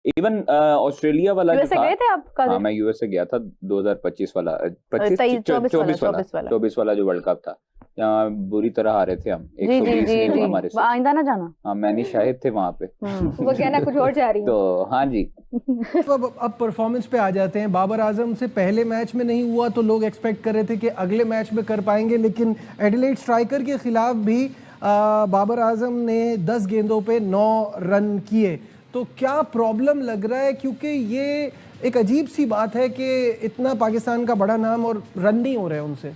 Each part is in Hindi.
इवन ऑस्ट्रेलिया वाला जो यूएसए था, गए थे आप हाँ कादिर? मैं यूएसए गया था 2025 वाला, 24 वाला। 24 वाला जो वर्ल्ड कप था, यहाँ बुरी तरह हारे थे हम, जी जी 120 जी नहीं हुआ जी, हमारे से। आइंदा ना जाना। हाँ मैंने शाहिद थे वहां पे। वो कहना कुछ और जा रही है। तो हाँ जी। अब परफॉर्मेंस पे आ जाते हैं। बाबर आजम से पहले मैच में नहीं हुआ तो लोग एक्सपेक्ट कर रहे थे कि अगले मैच में कर पाएंगे, लेकिन एडिलेड स्ट्राइकर के खिलाफ भी बाबर आजम ने 10 गेंदों पे 9 रन किए। तो क्या प्रॉब्लम लग रहा है, क्योंकि ये एक अजीब सी बात है कि इतना पाकिस्तान का बड़ा नाम और रन नहीं हो रहे उनसे।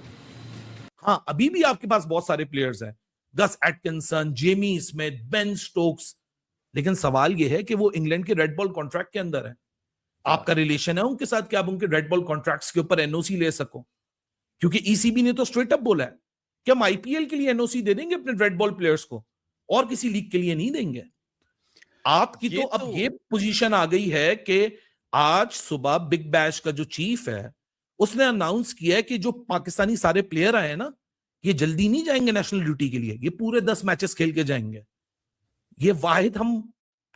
हाँ, अभी भी आपके पास बहुत सारे प्लेयर्स हैं, Gus Atkinson, Jamie Smith, Ben Stokes, लेकिन सवाल यह है कि वो इंग्लैंड के रेड बॉल कॉन्ट्रैक्ट के अंदर है। आपका रिलेशन है उनके साथ कि आप उनके रेड बॉल कॉन्ट्रैक्ट्स के ऊपर एनओसी ले सको? क्योंकि ईसीबी ने तो स्ट्रेट अप बोला है कि हम आईपीएल के लिए एनओसी दे देंगे अपने रेड बॉल प्लेयर्स को, और किसी लीग के लिए नहीं देंगे। आपकी तो अब ये पोजीशन आ गई है कि आज सुबह बिग बैश का जो चीफ है उसने अनाउंस किया है कि जो पाकिस्तानी सारे प्लेयर आए ना, ये जल्दी नहीं जाएंगे नेशनल ड्यूटी के लिए, ये पूरे 10 मैचेस खेल के जाएंगे। ये वाहिद हम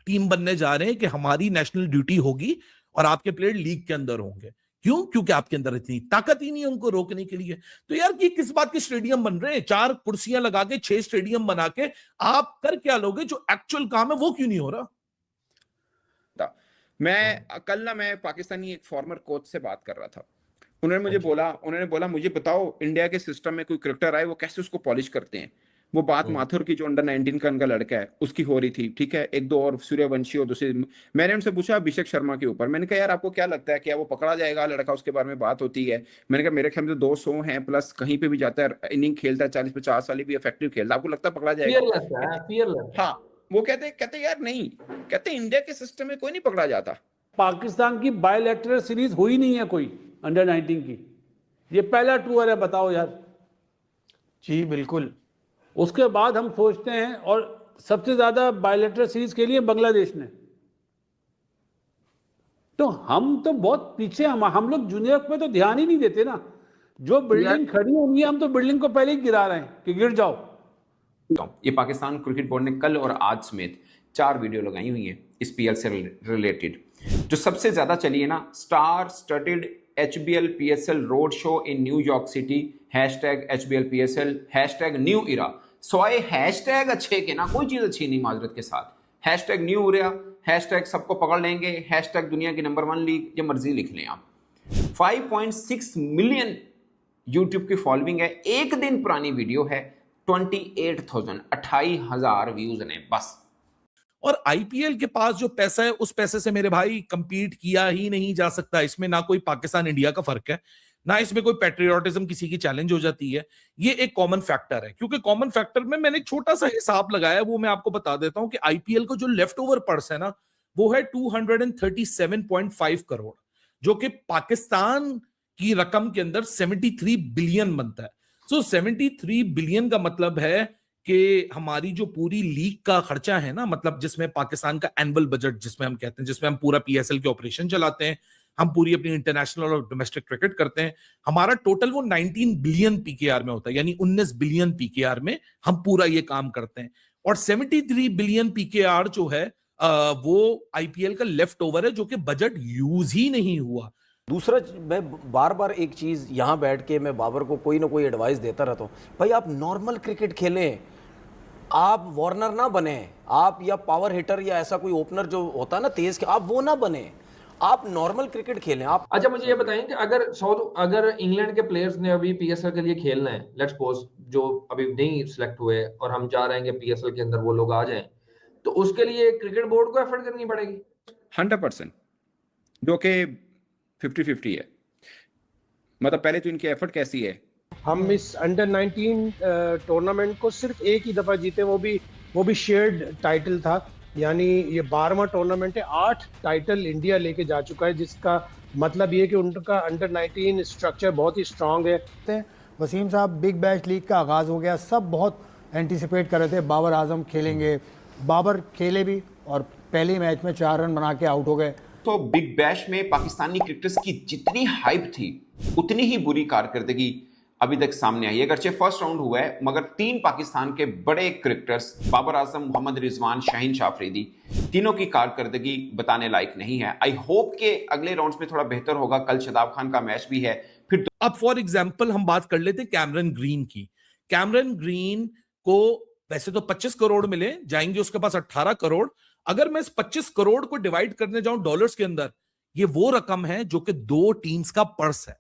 टीम बनने जा रहे हैं कि हमारी नेशनल ड्यूटी होगी और आपके प्लेयर लीग के अंदर होंगे। क्यों? क्योंकि आपके अंदर इतनी ताकत ही नहीं है उनको रोकने के लिए। तो यार ये किस बात के स्टेडियम बन रहे हैं? 4 कुर्सियां लगा के 6 स्टेडियम बना के आप कर क्या लोगे? जो एक्चुअल काम है वो क्यों नहीं हो रहा? मैं पाकिस्तानी एक फॉर्मर कोच से बात कर रहा था। उन्होंने बोला मुझे बताओ इंडिया के सिस्टम में कोई क्रिकेटर आए वो कैसे उसको पॉलिश करते हैं। वो बात माथुर की जो अंडर 19 का उनका लड़का है उसकी हो रही थी, ठीक है, एक दो और सूर्यवंशी और दूसरे। मैंने उनसे पूछा अभिषेक शर्मा के ऊपर, मैंने कहा यार आपको क्या लगता है क्या वो पकड़ा जाएगा लड़का? उसके बारे में बात होती है। मैंने कहा मेरे ख्याल में तो 200 हैं प्लस, कहीं पे भी जाता है इनिंग खेलता है 40-50 वाली भी इफेक्टिव खेलता है, आपको लगता है पकड़ा जाएगा? हाँ, वो कहते यार नहीं, कहते इंडिया के सिस्टम में कोई नहीं पकड़ा जाता। पाकिस्तान की बायलैटरल सीरीज हुई नहीं है कोई अंडर 19 की, ये पहला टूर है, बताओ यार। जी बिल्कुल। उसके बाद हम सोचते हैं, और सबसे ज्यादा बायलैटरल सीरीज के लिए बांग्लादेश ने, तो हम तो बहुत पीछे। हम लोग जूनियर पे तो ध्यान ही नहीं देते ना। जो बिल्डिंग खड़ी होनी है हम तो बिल्डिंग को पहले ही गिरा रहे हैं कि गिर जाओ। ये पाकिस्तान क्रिकेट बोर्ड ने कल और आज समेत 4 वीडियो लगाई हुई है इस पीएल से रिलेटेड। जो सबसे ज्यादा चली है ना, star studded HBL PSL road show in New York city, #HBL PSL, #new era. सोए हैशटैग अच्छे के ना, कोई चीज अच्छी नहीं माजरत के साथ। #न्यू इरा, #सबको पकड़ लेंगे, #दुनिया की नंबर 1 लीग, ये मर्जी लिख लें आप। 5.6 मिलियन यूट्यूब की फॉलोइंग है। एक दिन पुरानी वीडियो है, 28,000 व्यूज ने बस। और आईपीएल के पास जो पैसा है उस पैसे से मेरे भाई कंपीट किया ही नहीं जा सकता। इसमें ना कोई पाकिस्तान इंडिया का फर्क है, ना इसमें कोई पैट्रियोटिज्म किसी की चैलेंज हो जाती है। ये एक कॉमन फैक्टर है, क्योंकि कॉमन फैक्टर में मैंने एक छोटा सा हिसाब लगाया, वो मैं आपको बता देता हूं कि आईपीएल को जो लेफ्ट ओवर पर्स है ना, वो है 237.5 करोड़, जो कि पाकिस्तान की रकम के अंदर 73 बिलियन बनता है। सो 73 बिलियन का मतलब है कि हमारी जो पूरी लीग का खर्चा है ना, मतलब जिसमें पाकिस्तान का एनुअल बजट जिसमें हम कहते हैं, जिसमें हम पूरा पीएसएल के ऑपरेशन चलाते हैं, हम पूरी अपनी इंटरनेशनल और डोमेस्टिक क्रिकेट करते हैं, हमारा टोटल वो 19 बिलियन पीकेआर में होता है, यानी 19 बिलियन पीकेआर में हम पूरा ये काम करते हैं। और 73 बिलियन पीकेआर जो है वो आईपीएल का लेफ्ट ओवर है, जो कि बजट यूज ही नहीं हुआ। दूसरा, मैं बार बार एक चीज यहां बैठ के मैं बाबर को कोई ना कोई एडवाइस देता रहता हूं, भाई आप नॉर्मल क्रिकेट खेलें, आप वार्नर ना बने, आप या पावर हिटर या ऐसा कोई ओपनर जो होता है ना तेज के, आप वो ना बने, आप नॉर्मल क्रिकेट खेलें आप। अच्छा मुझे ये बताएं कि अगर इंग्लैंड के प्लेयर्स ने अभी पीएसएल के लिए खेलना है, लेट्स सपोज जो अभी नहीं सिलेक्ट हुए और हम चाह रहे हैं कि पीएसएल के अंदर वो लोग आ जाएं, तो उसके लिए क्रिकेट बोर्ड को एफर्ट करनी पड़ेगी 100%, जो कि 50-50 है। मतलब पहले तो इनकी एफर्ट कैसी है। हम इस अंडर 19 टूर्नामेंट को सिर्फ एक ही दफा जीते, वो भी शेयर्ड टाइटल था, यानी ये 12वां टूर्नामेंट है। 8 टाइटल इंडिया लेके जा चुका है, जिसका मतलब ये कि उनका अंडर 19 स्ट्रक्चर बहुत ही स्ट्रांग है। वसीम साहब, बिग बैश लीग का आगाज़ हो गया, सब बहुत एंटिसिपेट कर रहे थे बाबर आजम खेलेंगे, बाबर खेले भी और पहले मैच में 4 रन बना के आउट हो गए। तो बिग बैश में पाकिस्तानी क्रिकेटर्स की जितनी हाइप थी उतनी ही बुरी कारकर्दगी अभी तक सामने आई है। अगरचे फर्स्ट राउंड हुआ है, मगर 3 पाकिस्तान के बड़े क्रिकेटर्स बाबर आजम, मोहम्मद रिजवान, शाहीन शाह अफरीदी, तीनों की कारकर्दगी बताने लायक नहीं है। आई होप के अगले राउंड्स में थोड़ा बेहतर होगा। कल शादाब खान का मैच भी है। फिर अब फॉर एग्जाम्पल हम बात कर लेते कैमरन ग्रीन की। कैमरन ग्रीन को वैसे तो 25 करोड़ मिले, जाएंगे उसके पास 18 करोड़। अगर मैं इस 25 करोड़ को डिवाइड करने जाऊं डॉलर्स के अंदर, ये वो रकम है जो कि 2 टीम्स का पर्स है।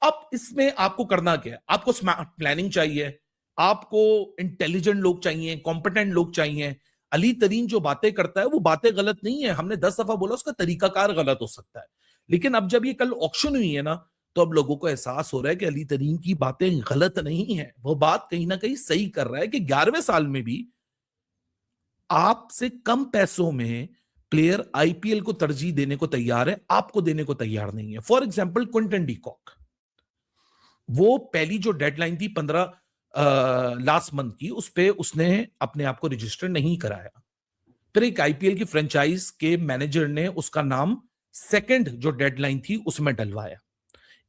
अब इसमें आपको करना क्या है? आपको स्मार्ट प्लानिंग चाहिए, आपको इंटेलिजेंट लोग चाहिए, कॉम्पिटेंट लोग चाहिए। अली तरीन जो बातें करता है वो बातें गलत नहीं है, हमने 10 दफा बोला उसका तरीकाकार गलत हो सकता है, लेकिन अब जब ये कल ऑक्शन हुई है ना, तो अब लोगों को एहसास हो रहा है कि अली तरीन की बातें गलत नहीं है, वो बात कहीं ना कहीं सही कर रहा है कि 11वें साल में भी आपसे कम पैसों में प्लेयर आईपीएल को तरजीह देने को तैयार है, आपको देने को तैयार नहीं है। For example Quinton de Kock, वो पहली जो डेडलाइन थी 15 लास्ट मंथ की, उस पे उसने अपने आप को रजिस्टर नहीं कराया। फिर एक आईपीएल की फ्रेंचाइज के मैनेजर ने उसका नाम सेकंड जो डेडलाइन थी उसमें डलवाया।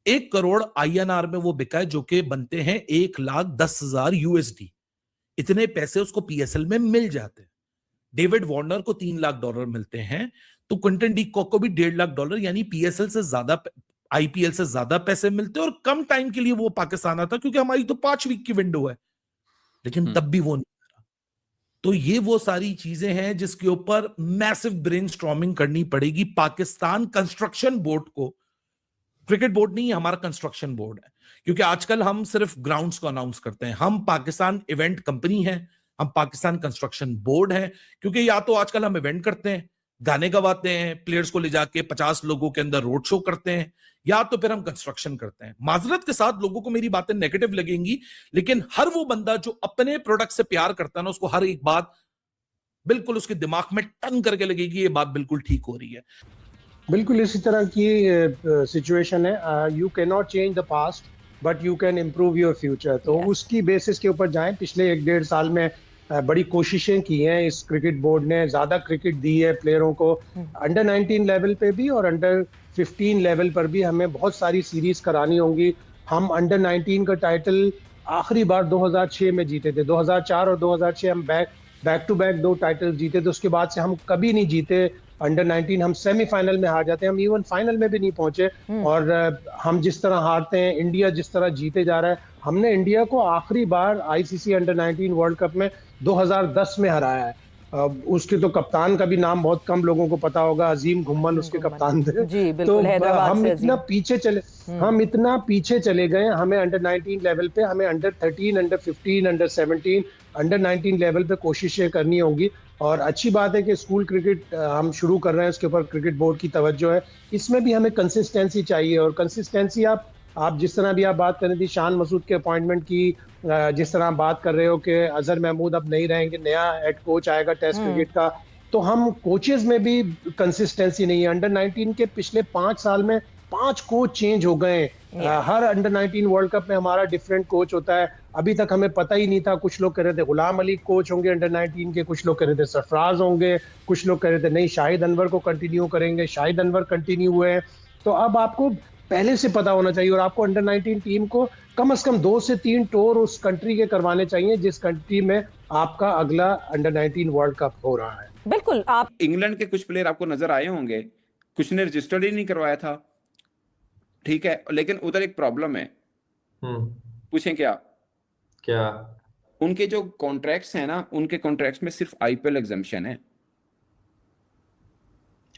1 करोड़ INR में वो बिका है, जो कि बनते हैं 1,10,000 USD। इतने पैसे उसको PSL में मिल जाते हैं। डेविड वार्नर को $3 लाख मिलते हैं, तो क्विंटन डी कॉक को भी $1.5 लाख यानी PSL से ज्यादा, IPL से ज्यादा पैसे मिलते हैं। और कम टाइम के लिए वो पाकिस्तान आता, क्योंकि हमारी तो 5 वीक की विंडो है, लेकिन तब भी वो नहीं करा। तो ये वो सारी चीजें हैं जिसके ऊपर मैसिव ब्रेनस्टॉर्मिंग करनी पड़ेगी पाकिस्तान कंस्ट्रक्शन बोर्ड को। क्रिकेट बोर्ड नहीं है, हमारा कंस्ट्रक्शन बोर्ड है, क्योंकि आजकल हम सिर्फ ग्राउंड्स को अनाउंस करते हैं। हम पाकिस्तान इवेंट कंपनी है, हम पाकिस्तान कंस्ट्रक्शन बोर्ड है, क्योंकि या तो आजकल हम इवेंट करते हैं, गाने गवाते हैं, प्लेयर्स को ले जाके 50 लोगों के अंदर रोड शो करते हैं, या तो फिर हम कंस्ट्रक्शन करते हैं। माजरत के साथ लोगों को मेरी बातें नेगेटिव लगेंगी, लेकिन हर वो बंदा जो अपने प्रोडक्ट से प्यार करता है ना, उसको हर एक बात बिल्कुल उसके दिमाग में टन करके लगेगी, ये बात बिल्कुल ठीक हो रही है। बिल्कुल इसी तरह की सिचुएशन है। You can not change the past but you can improve your future. तो उसकी बेसिस के ऊपर जाएं। पिछले 1-1.5 साल में बड़ी कोशिशें की हैं इस क्रिकेट बोर्ड ने, ज़्यादा क्रिकेट दी है प्लेयरों को, अंडर 19 लेवल पे भी और अंडर 15 लेवल पर भी हमें बहुत सारी सीरीज करानी होंगी। हम अंडर 19 का टाइटल आखिरी बार 2006 में जीते थे। 2004 और 2006 हम बैक टू बैक 2 टाइटल जीते थे। उसके बाद से हम कभी नहीं जीते अंडर 19। हम सेमीफाइनल में हार जाते हैं, हम इवन फाइनल में भी नहीं पहुंचे। और हम जिस तरह हारते हैं, इंडिया जिस तरह जीते जा रहा है। हमने इंडिया को आखिरी बार ICC अंडर 19 वर्ल्ड कप में 2010 में हराया है। उसके तो कप्तान का भी नाम बहुत कम लोगों को पता होगा, अजीम घुम्मन उसके कप्तान थे। तो हम इतना पीछे चले गए। हमें अंडर 19 लेवल पे, हमें under 13, under 15, under 17, under 19 level पे कोशिशें करनी होंगी। और अच्छी बात है कि स्कूल क्रिकेट हम शुरू कर रहे हैं, उसके ऊपर क्रिकेट बोर्ड की तवज्जो है। इसमें भी हमें कंसिस्टेंसी चाहिए, और कंसिस्टेंसी आप जिस तरह भी आप बात कर रही थी शान मसूद के अपॉइंटमेंट की, जिस तरह आप बात कर रहे हो कि अजहर महमूद अब नहीं रहेंगे, नया हेड कोच आएगा टेस्ट क्रिकेट का, तो हम कोचेज में भी कंसिस्टेंसी नहीं है। अंडर 19 के पिछले 5 साल में 5 कोच चेंज हो गए। हर अंडर 19 वर्ल्ड कप में हमारा डिफरेंट कोच होता है। अभी तक हमें पता ही नहीं था। कुछ लोग कह रहे थे गुलाम अली कोच होंगे अंडर 19 के, कुछ लोग कह रहे थे सरफराज होंगे, कुछ लोग कह रहे थे नहीं शाहिद अनवर को कंटिन्यू करेंगे, शाहिद अनवर कंटिन्यू हुए हैं। तो अब आपको पहले से पता होना चाहिए, और आपको अंडर 19 टीम को कम से कम 2 से 3 टूर उस कंट्री के करवाने चाहिए जिस कंट्री में आपका अगला अंडर 19 वर्ल्ड कप हो रहा है। बिल्कुल। आप इंग्लैंड के कुछ प्लेयर आपको नजर आए होंगे, कुछ ने रजिस्टर्ड ही नहीं करवाया था, ठीक है, लेकिन उधर एक प्रॉब्लम है। पूछें क्या? उनके जो कॉन्ट्रैक्ट्स हैं ना, उनके कॉन्ट्रैक्ट्स में सिर्फ IPL एग्जम्पशन है।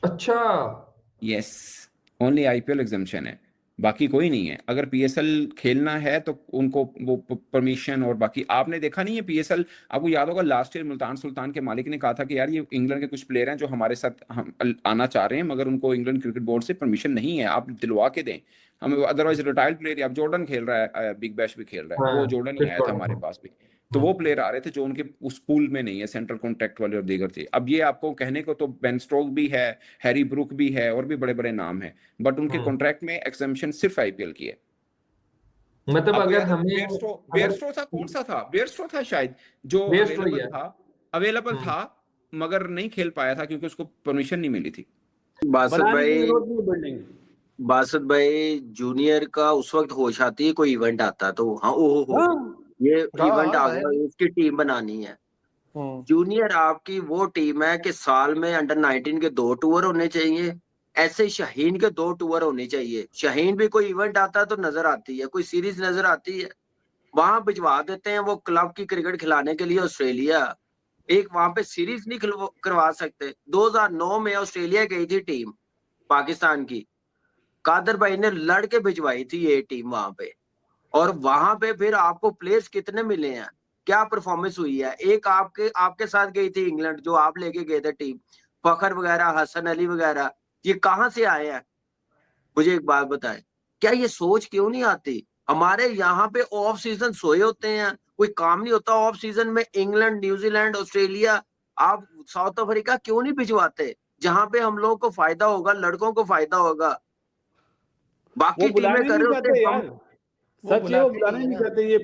अच्छा, यस, ओनली IPL एग्जम्पशन है, बाकी कोई नहीं है। अगर PSL खेलना है तो उनको वो परमिशन, और बाकी आपने देखा नहीं है PSL, आपको याद होगा लास्ट ईयर मुल्तान सुल्तान के मालिक ने कहा था कि यार ये इंग्लैंड के कुछ प्लेयर हैं जो हमारे साथ हम आना चाह रहे हैं, मगर उनको इंग्लैंड क्रिकेट बोर्ड से परमिशन नहीं है, आप दिलवा के दें हमें, अदरवाइज रिटायर्ड प्लेयर, अब जॉर्डन खेल रहा है, बिग बैश भी खेल रहा है, वो जॉर्डन ही आया था हमारे पास भी, तो वो प्लेयर आ रहे थे जो उनके उस पूल में नहीं है, सेंट्रल कॉन्ट्रैक्ट वाले और दीगर थे। अब ये आपको कहने को तो बेन स्टोक्स भी है, हैरी ब्रूक भी है, और भी बड़े बड़े नाम है, बट उनके कॉन्ट्रैक्ट में एग्जम्पशन सिर्फ IPL की है। मतलब अगर हमें बेयरस्टो था, कौन सा था, बेयरस्टो था शायद, जो अवेलेबल था मगर नहीं खेल पाया था क्योंकि उसको परमिशन नहीं मिली थी। बासत भाई बासत भाई जूनियर का उस वक्त होश आती है, कोई इवेंट आता है तो हाँ ओहो हो ये इवेंट आ गया, इसकी टीम बनानी है। जूनियर आपकी वो टीम है कि साल में अंडर 19 के 2 टूर होने चाहिए, ऐसे शाहीन के 2 टूर होने चाहिए। शाहीन भी कोई इवेंट आता है तो नजर आती है, कोई सीरीज नजर आती है, वहां भिजवा देते हैं वो क्लब की क्रिकेट खिलाने के लिए ऑस्ट्रेलिया। एक वहां पे सीरीज नहीं करवा सकते। 2009 में ऑस्ट्रेलिया गई थी टीम पाकिस्तान की, कादर भाई ने लड़ के भिजवाई थी ये टीम वहां पे, और वहां पे फिर आपको प्लेयर्स कितने मिले हैं, क्या परफॉर्मेंस हुई है। एक आपके साथ गई थी इंग्लैंड, जो आप लेके गए थे टीम, फखर वगैरह, हसन अली वगैरह, ये कहाँ से आए हैं? मुझे एक बात बताएं, क्या ये सोच क्यों नहीं आती? हमारे यहाँ पे ऑफ सीजन सोए होते हैं, कोई काम नहीं होता ऑफ सीजन में। इंग्लैंड, न्यूजीलैंड, ऑस्ट्रेलिया, आप साउथ अफ्रीका क्यों नहीं भिजवाते, जहां पे हम लोगों को फायदा होगा, लड़कों को फायदा होगा। बाकी टीमें कर रहे होते यार, सच है वो बुलाना नहीं चाहते, ये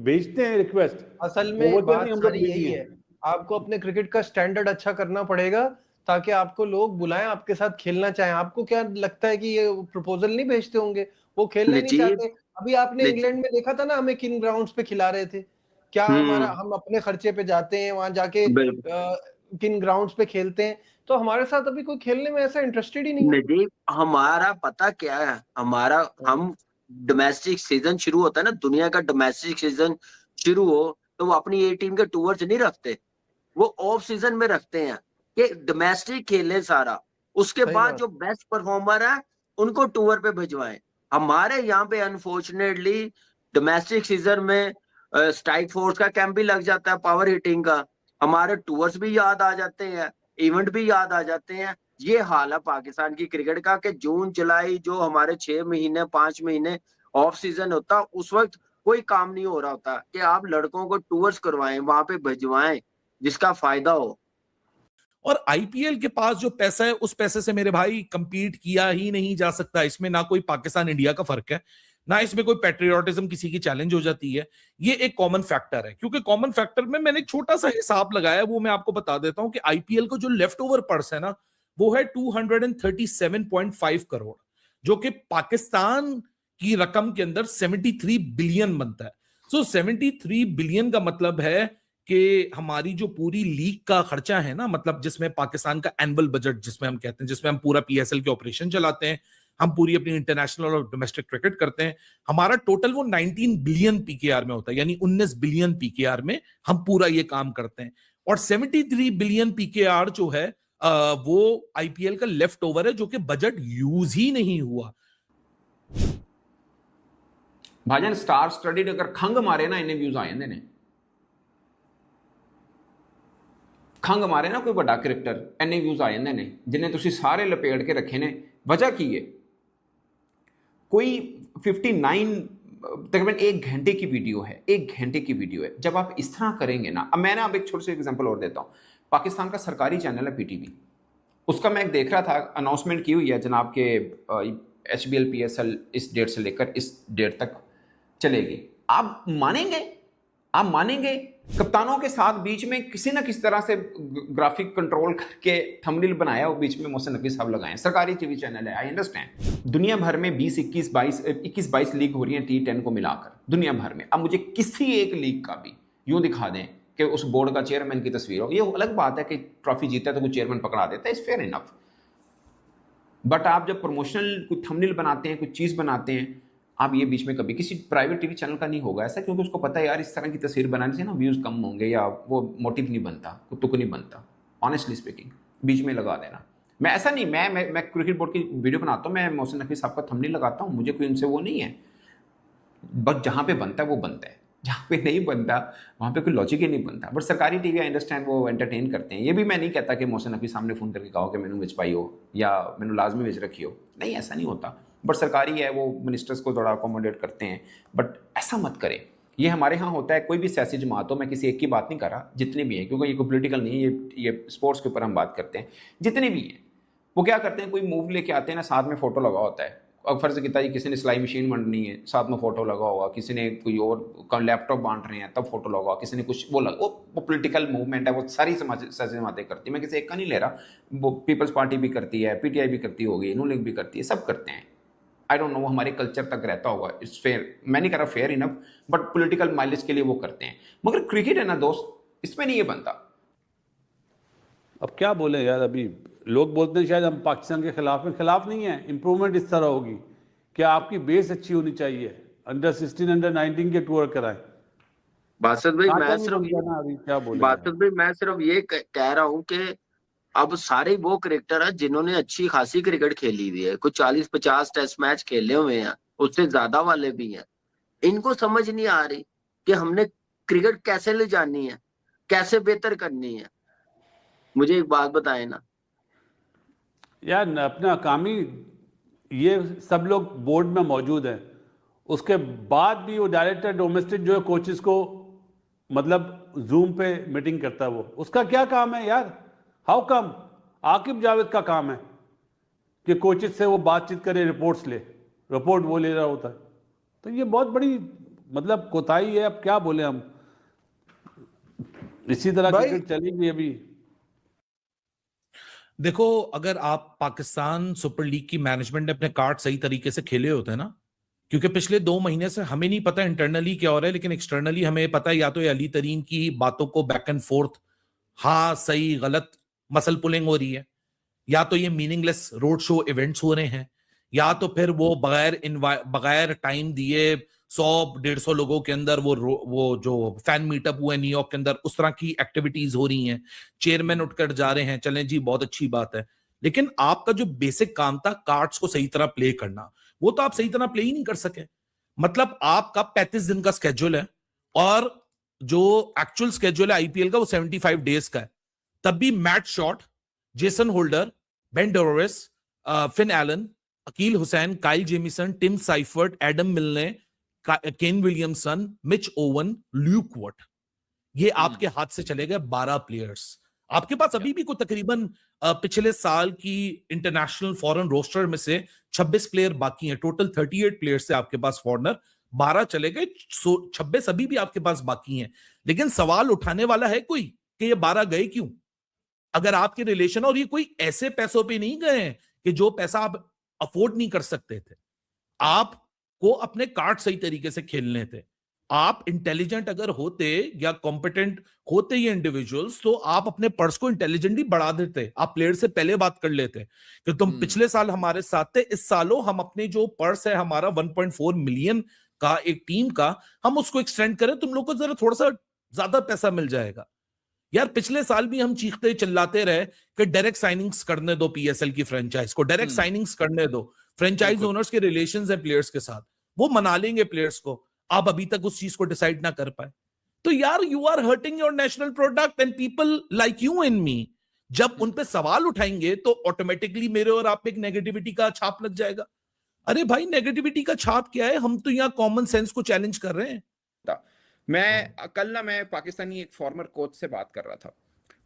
भेजते हैं रिक्वेस्ट। असल में बात सारी यही है, आपको अपने क्रिकेट का स्टैंडर्ड अच्छा करना पड़ेगा ताकि आपको लोग बुलाएं, आपके साथ खेलना चाहें। आपको क्या लगता है कि ये प्रपोजल नहीं भेजते होंगे, वो खेलना नहीं चाहते? अभी आपने इंग्लैंड में देखा था ना, हमें किन ग्राउंड्स पे खिला रहे थे, क्या हम अपने खर्चे पे जाते हैं वहां जाके किन ग्राउंड्स पे खेलते हैं, तो हमारे साथ अभी कोई खेलने में ऐसा इंटरेस्टेड ही नहीं है। हमारा पता क्या है, हम डोमेस्टिक सीजन शुरू होता है ना, दुनिया का डोमेस्टिक सीजन शुरू हो तो वो अपनी ए टीम के टूर्स नहीं रखते, वो ऑफ सीजन में रखते हैं कि डोमेस्टिक खेले सारा, उसके बाद जो बेस्ट परफॉर्मर है उनको टूर पे भिजवाएं। हमारे यहाँ पे अनफॉर्चुनेटली डोमेस्टिक सीजन में स्ट्राइक फोर्स का कैंप भी लग जाता है, पावर हिटिंग का, हमारे टूर्स भी याद आ जाते हैं, इवेंट भी याद आ जाते हैं। ये हाल है पाकिस्तान की क्रिकेट का कि जून जुलाई जो हमारे 6 महीने 5 महीने ऑफ सीजन होता, उस वक्त कोई काम नहीं हो रहा होता कि आप लड़कों को टूर्स करवाएं, वहां पे भिजवाएं जिसका फायदा हो। और आईपीएल के पास जो पैसा है, उस पैसे से मेरे भाई कंपीट किया ही नहीं जा सकता। इसमें ना कोई पाकिस्तान इंडिया का फर्क है, ना इसमें कोई पैट्रियोटिज्म किसी की चैलेंज हो जाती है। ये एक कॉमन फैक्टर है, क्योंकि कॉमन फैक्टर में मैंने एक छोटा सा हिसाब लगाया, वो मैं आपको बता देता हूं कि आईपीएल को जो लेफ्ट ओवर पर्स है ना, वो है 237.5 करोड़, जो कि पाकिस्तान की रकम के अंदर 73 बिलियन बनता है। सो 73 बिलियन का मतलब है कि हमारी जो पूरी लीग का खर्चा है ना, मतलब जिसमें पाकिस्तान का एनुअल बजट जिसमें हम कहते हैं, जिसमें हम पूरा पीएसएल के ऑपरेशन चलाते हैं, हम पूरी अपनी इंटरनेशनल और डोमेस्टिक क्रिकेट करते हैं, हमारा टोटल वो 19 बिलियन पीकेआर में होता है, यानी 19 बिलियन पीकेआर में हम पूरा ये काम करते हैं। और 73 बिलियन पीकेआर जो है वो आईपीएल का लेफ्ट ओवर है, जो कि बजट यूज ही नहीं हुआ। भाईजान स्टार स्टडीड अगर खंग मारे ना, इन्हें व्यूज आ जाते ने, खंग मारे ना कोई बड़ा क्रिकेटर, इन्ने व्यूज आ जाते ने, जिन्हें तुसी सारे लपेट के रखे ने। वजह की है, कोई 59 तकरीबन 1 घंटे की वीडियो है, 1 घंटे की वीडियो है। जब आप इस तरह करेंगे ना, अब मैं ना अब एक छोटे से एग्जांपल और देता हूं। पाकिस्तान का सरकारी चैनल है पीटीवी, उसका मैं देख रहा था, अनाउंसमेंट की हुई है जनाब के एचबीएल पीएसएल इस डेट से लेकर इस डेट तक चलेगी। आप मानेंगे कप्तानों के साथ बीच में किसी ना किसी तरह से ग्राफिक कंट्रोल करके थंबनेल बनाया, वो बीच में मोहसिन नकवी साहब लगाए। सरकारी टीवी चैनल है, आई अंडरस्टैंड। दुनिया भर में 20, 21, 22 लीग हो रही है T10 को मिलाकर दुनिया भर में। अब मुझे किसी एक लीग का भी यूं दिखा दें कि उस बोर्ड का चेयरमैन की तस्वीर हो। ये अलग बात है कि ट्रॉफी जीता है तो कोई चेयरमैन पकड़ा देता है, इट्स फेयर इनफ। बट आप जब प्रमोशनल कोई थंबनेल बनाते हैं, कुछ चीज़ बनाते हैं, आप ये बीच में कभी किसी प्राइवेट टीवी चैनल का नहीं होगा ऐसा, क्योंकि उसको पता है यार इस तरह की तस्वीर बनाने से ना व्यूज़ कम होंगे या वो मोटिव नहीं बनता, तुक नहीं बनता। ऑनेस्टली स्पीकिंग, बीच में लगा देना। मैं ऐसा नहीं, मैं क्रिकेट बोर्ड की वीडियो बनाता हूँ, मैं मोहसिन नकवी साहब का थंबनेल लगाता हूँ, मुझे कोई उनसे वो नहीं है। बट जहाँ पे बनता है वो बनता है, जहाँ पे नहीं बनता वहाँ पे कोई लॉजिक ही नहीं बनता। बट सरकारी टीवी आई अंडरस्टैंड वो एंटरटेन करते हैं। ये भी मैं नहीं कहता कि मोहसिन नकवी सामने फ़ोन करके कहो कि मैंने विच पाई हो या मैंने लाजमी विच रखी हो, नहीं ऐसा नहीं होता। बट सरकारी है, वो मिनिस्टर्स को थोड़ा अकोमोडेट करते हैं, बट ऐसा मत करें। ये हमारे यहाँ होता है, कोई भी सियासी जमात हो, मैं किसी एक की बात नहीं कर रहा, जितने भी हैं, क्योंकि ये कोई पॉलिटिकल नहीं है, ये स्पोर्ट्स के ऊपर हम बात करते हैं। जितने भी हैं वो क्या करते हैं, कोई मूव लेके आते हैं ना, साथ में फ़ोटो लगा होता है। अब फर्ज किया जी किसी ने सिलाई मशीन बांटनी है, साथ में फ़ोटो लगा होगा, किसी ने कोई और लैपटॉप बांट रहे हैं तब फोटो लगा होगा, किसी ने कुछ वो पॉलिटिकल मूवमेंट है, वो सारी सियासी जमातें करती है। मैं किसी एक का नहीं ले रहा, वो पीपल्स पार्टी भी करती है, पीटीआई भी करती होगी, नून लीग भी करती है, सब करते हैं। आई डोंट नो हमारे कल्चर तक रहता होगा, इट्स फेयर, मैं नहीं कह रहा fair enough, but political mileage के लिए वो करते हैं। मगर क्रिकेट है ना दोस्त, इसमें नहीं ये बनता। अब क्या बोले यार, अभी लोग बोलते हैं शायद हम पाकिस्तान के खिलाफ में, खिलाफ नहीं है। इंप्रूवमेंट इस तरह होगी कि आपकी बेस अच्छी होनी चाहिए, अंडर 16 अंडर 19 के टूर कराएं। बासत भाई मैं सिर्फ ये कह रहा हूँ कि अब सारे वो क्रिकेटर हैं जिन्होंने अच्छी खासी क्रिकेट खेली हुई है, कुछ 40-50 टेस्ट मैच खेले हुए हैं, उससे ज्यादा वाले भी हैं। इनको समझ नहीं आ रही कि हमने क्रिकेट कैसे ले जानी है, कैसे बेहतर करनी है। मुझे एक बात बताएं ना यार, अपना कामी ये सब लोग बोर्ड में मौजूद हैं, उसके बाद भी वो डायरेक्टर डोमेस्टिक जो है कोचेस को मतलब जूम पे मीटिंग करता है, वो उसका क्या काम है यार? How come? आकिब जावेद का काम है कि कोचेस से वो बातचीत करे, रिपोर्ट्स ले, रिपोर्ट वो ले रहा होता है। तो ये बहुत बड़ी मतलब कोताही है। अब क्या बोले हम, इसी तरह क्रिकेट चलेगी अभी। देखो, अगर आप पाकिस्तान सुपर लीग की मैनेजमेंट ने अपने कार्ड सही तरीके से खेले होते हैं ना, क्योंकि पिछले 2 महीने से हमें नहीं पता इंटरनली क्या हो रहा है, लेकिन एक्सटर्नली हमें पता है या तो ये अली तरीन की बातों को बैक एंड फोर्थ, हाँ सही गलत मसल पुलिंग हो रही है, या तो ये मीनिंगलेस रोड शो इवेंट्स हो रहे हैं, या तो फिर वो बगैर टाइम दिए 100-150 लोगों के अंदर वो जो फैन मीटअप हुए न्यूयॉर्क के अंदर, उस तरह की एक्टिविटीज हो रही हैं, चेयरमैन उठकर जा रहे हैं, चलें जी बहुत अच्छी बात है। लेकिन आपका जो बेसिक काम था कार्ड्स को सही तरह प्ले करना, वो तो आप सही तरह प्ले ही नहीं कर सके। मतलब आपका 35 दिन का स्केड्यूल है और जो एक्चुअल स्केड्यूल है आईपीएल का वो 75 डेज का है। तब भी Matt Short, Jason Holder, Ben Dwarshuis, Finn Allen, Akeal Hosein, Kyle Jamieson, Tim Seifert, Adam Milne, Kane Williamson, Mitch Owen, Luke Wood, ये आपके हाथ से चले गए 12 प्लेयर्स। आपके पास अभी भी कोई तकरीबन पिछले साल की इंटरनेशनल फॉरेन रोस्टर में से 26 प्लेयर बाकी हैं। टोटल 38 प्लेयर्स से आपके पास फॉरेनर, 12 चले गए, 26 अभी भी आपके पास बाकी हैं। लेकिन सवाल उठाने वाला है कोई कि ये 12 गए क्यों? अगर आपके रिलेशन, और ये कोई ऐसे पैसों पे नहीं गए हैं कि जो पैसा आप अफोर्ड नहीं कर सकते थे, आपको अपने कार्ड सही तरीके से खेलने थे। आप इंटेलिजेंट अगर होते या कॉम्पिटेंट होते ये इंडिविजुअल्स, तो आप अपने पर्स को इंटेलिजेंटली बढ़ा देते। आप प्लेयर से पहले बात कर लेते कि तुम पिछले साल हमारे साथ थे, इस सालों हम अपने जो पर्स है हमारा 1.4 मिलियन का एक टीम का, हम उसको एक्सटेंड करें, तुम लोग को जरा थोड़ा सा ज्यादा पैसा मिल जाएगा। यार पिछले साल भी हम चीखते चिल्लाते रहे कि डायरेक्ट साइनिंग्स करने दो पीएसएल की फ्रेंचाइज को, डायरेक्ट साइनिंग्स करने दो, फ्रेंचाइज ओनर्स के रिलेशंस है प्लेयर्स के साथ, वो मना लेंगे प्लेयर्स को। आप अभी तक उस चीज को डिसाइड ना कर पाए, तो यार you are hurting your national product and people like you and me जब उन पे सवाल उठाएंगे तो ऑटोमेटिकली मेरे और आप पे एक नेगेटिविटी का छाप लग जाएगा। अरे भाई नेगेटिविटी का छाप क्या है, हम तो यहाँ कॉमन सेंस को चैलेंज कर रहे हैं। मैं पाकिस्तानी एक फॉर्मर कोच से बात कर रहा था,